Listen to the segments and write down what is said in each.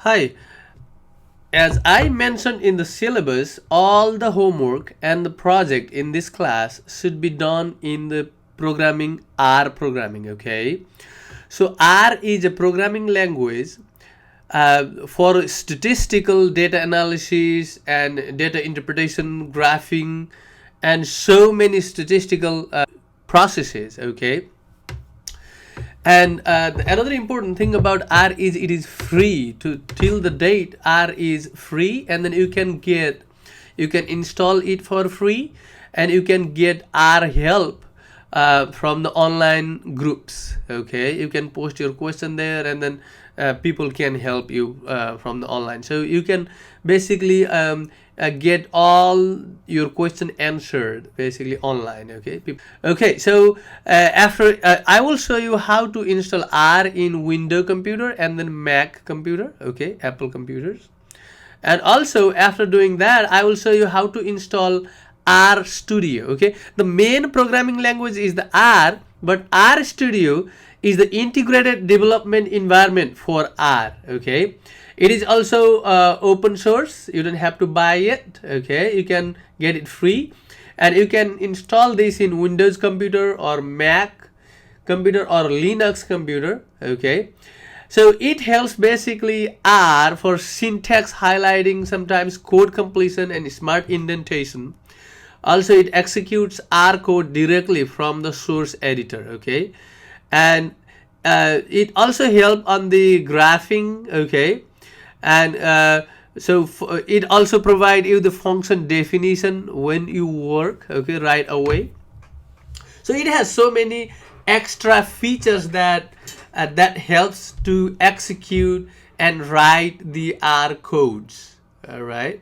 Hi, as I mentioned in the syllabus, all the homework and the project in this class should be done in the programming R programming, okay? So R is a programming language for statistical data analysis and data interpretation, graphing, and so many statistical processes, okay? And another important thing about R is it is free. To till the date, R is free, and then you can install it for free, and you can get R help from the online groups. Okay, you can post your question there, and then people can help you from the online. So you can basically get all your question answered basically online. Okay, so after I will show you how to install R in Windows computer and then Mac computer, okay, Apple computers. And also after doing that, I will show you how to install Rstudio. Okay, the main programming language is the R, but Rstudio is the integrated development environment for R. Okay, it is also open source. You don't have to buy it. Okay, you can get it free, and you can install this in Windows computer or Mac computer or Linux computer. Okay, so it helps basically R for syntax highlighting, sometimes code completion and smart indentation. Also it executes R code directly from the source editor. Okay, and it also help on the graphing. Okay, and it also provide you the function definition when you work, okay, right away. So it has so many extra features that helps to execute and write the R codes. All right.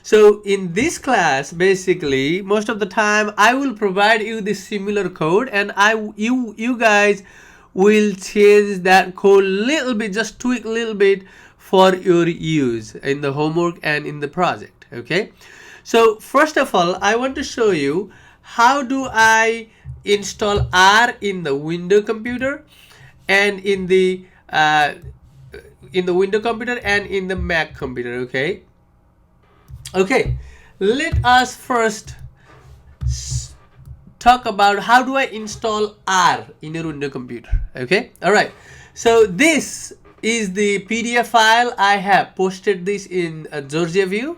So in this class, basically, most of the time I will provide you the similar code, and you guys will change that code little bit, just tweak a little bit for your use in the homework and in the project. Okay. So first of all, I want to show you how do I install R in the Windows computer and in the Windows computer and in the Mac computer. Okay, let us first talk about how do I install R in your Windows computer. Okay, all right. So this is the PDF file. I have posted this in Georgia View.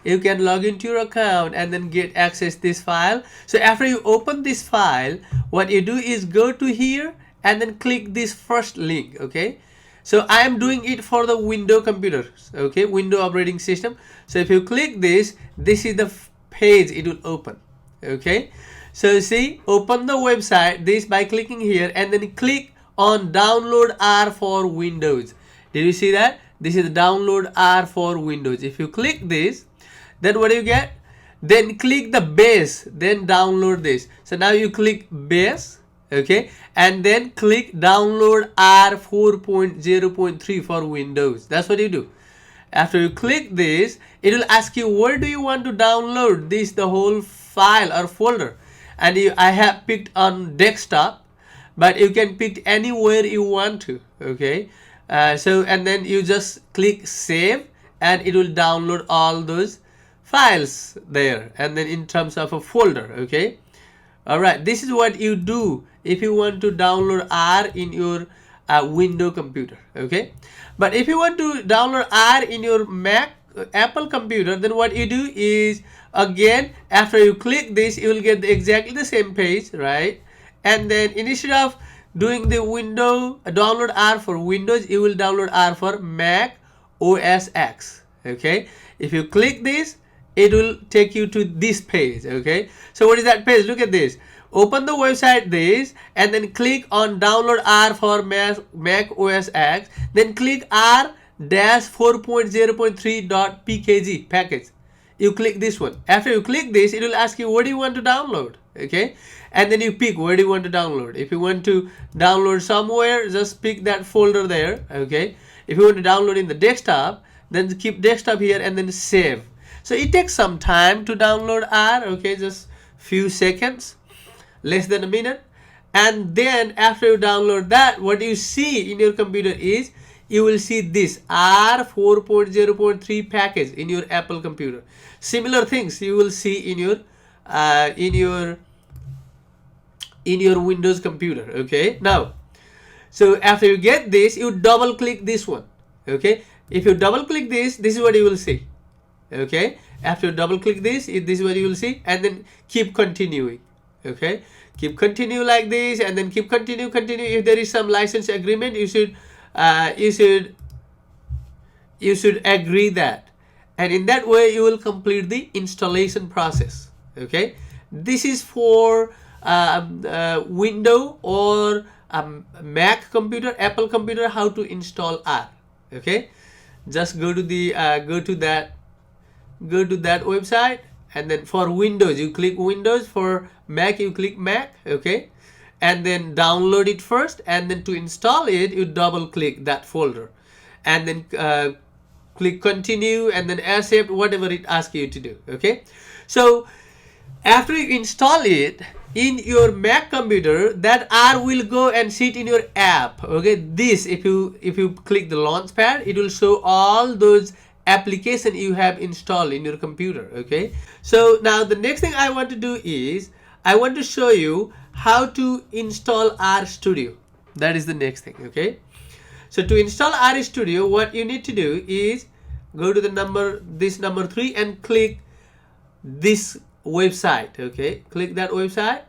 You can log into your account and then get access this file. So after you open this file, what you do is go to here and then click this first link. Okay, so I am doing it for the Windows computers, okay, Windows operating system. So if you click this is the page it will open. Okay, so see, open the website this by clicking here and then click on download R for Windows. Did you see that? This is the download R for Windows. If you click this, then what do you get? Then click the base, then download this. So now you click base, okay, and then click download R 4.0.3 for Windows. That's what you do. After you click this, it will ask you where do you want to download this, the whole file or folder, and I have picked on desktop, but you can pick anywhere you want to. Okay, so and then you just click save and it will download all those files there, and then in terms of a folder. Okay, all right, this is what you do if you want to download R in your Windows computer. Okay, but if you want to download R in your Mac Apple computer, then what you do is, again, after you click this, you will get exactly the same page, right? And then instead of doing the download R for Windows, you will download R for Mac OS X. Okay, if you click this, it will take you to this page. Okay, so what is that page? Look at this. Open the website this and then click on download R for Mac OS X, then click R-4.0.3.pkg package. You click this one. After you click this, it will ask you what do you want to download. Okay, and then you pick where do you want to download. If you want to download somewhere, just pick that folder there. Okay, if you want to download in the desktop, then keep desktop here and then save. So it takes some time to download R. Okay, just few seconds, less than a minute. And then after you download that, what you see in your computer is you will see this R 4.0.3 package in your Apple computer. Similar things you will see in your Windows computer. Okay, now, so after you get this, you double click this one. Okay, if you double click this is what you will see. Okay, after you double click this is what you will see, and then keep continuing. Okay, keep continue like this, and then keep continue. If there is some license agreement, you should agree that, and in that way you will complete the installation process. Okay, this is for Windows or Mac computer, Apple computer, how to install R. Okay, just go to the go to that website, and then for Windows you click Windows, for Mac you click Mac. Okay, and then download it first, and then to install it you double click that folder, and then click continue, and then accept whatever it asks you to do. Okay, so after you install it in your Mac computer, that R will go and sit in your app. Okay, this, if you click the launch pad, it will show all those application you have installed in your computer. Okay, so now the next thing I want to do is I want to show you how to install Rstudio. That is the next thing. Okay, so to install Rstudio, what you need to do is go to the number 3 and click this website. Okay, click that website.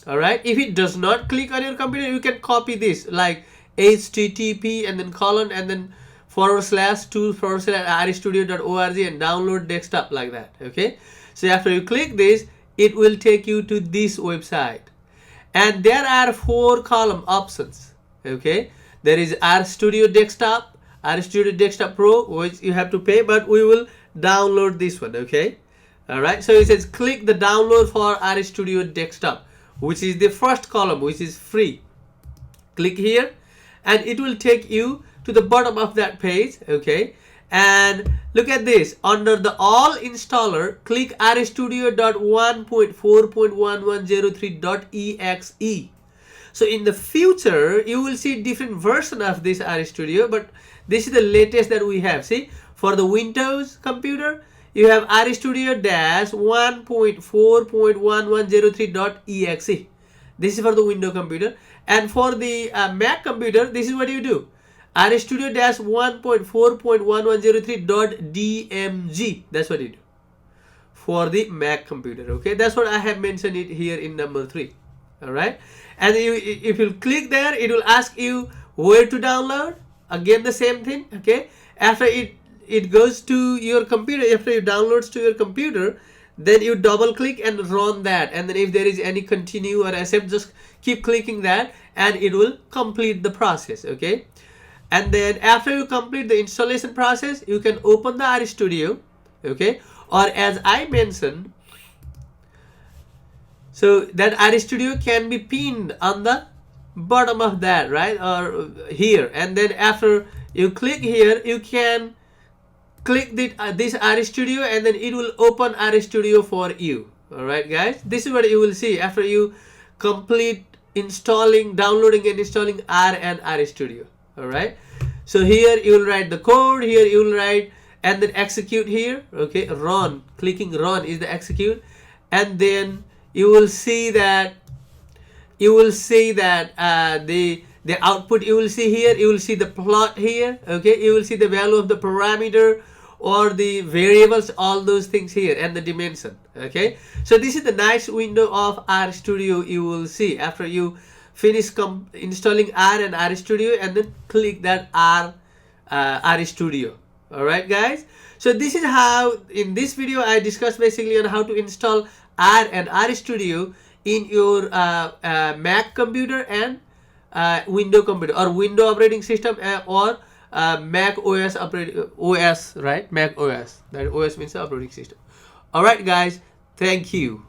All right, if it does not click on your computer, you can copy this, like http and then colon and then /2/rstudio.org and download desktop, like that. Okay, so after you click this, it will take you to this website, and there are 4 column options. Okay, there is Rstudio Desktop, Rstudio Desktop Pro, which you have to pay, but we will download this one. Okay, all right, so it says click the download for Rstudio Desktop, which is the first column, which is free. Click here, and it will take you to the bottom of that page. Okay, and look at this, under the all installer, click rstudio.1.4.1103.exe. so in the future you will see different version of this Rstudio, but this is the latest that we have. See, for the Windows computer you have rstudio-1.4.1103.exe. this is for the Windows computer, and for the Mac computer, this is what you do, rstudio-1.4.1103.dmg. that's what you do for the Mac computer. Okay, that's what I have mentioned it here in number 3. All right, and if you click there, it will ask you where to download. Again, the same thing. Okay, after it goes to your computer, after it downloads to your computer, then you double click and run that, and then if there is any continue or accept, just keep clicking that, and it will complete the process. Okay, and then after you complete the installation process, you can open the Rstudio. Okay, or as I mentioned, so that Rstudio can be pinned on the bottom of that, right, or here, and then after you click here, you can click this Rstudio, and then it will open Rstudio for you. All right, guys, this is what you will see after you complete downloading and installing R and Rstudio. All right, so here you will write the code, here you will write, and then execute here. Okay, run, clicking run is the execute, and then you will see that the output you will see here. You will see the plot here. Okay, you will see the value of the parameter or the variables, all those things here, and the dimension. Okay, so this is the nice window of Rstudio you will see after you finish installing R and Rstudio, and then click that Rstudio. All right, guys, so this is how in this video I discussed basically on how to install R and Rstudio in your Mac computer and Windows computer, or Windows operating system, or Mac OS OS, right? Mac OS. That OS means operating system. All right, guys, thank you.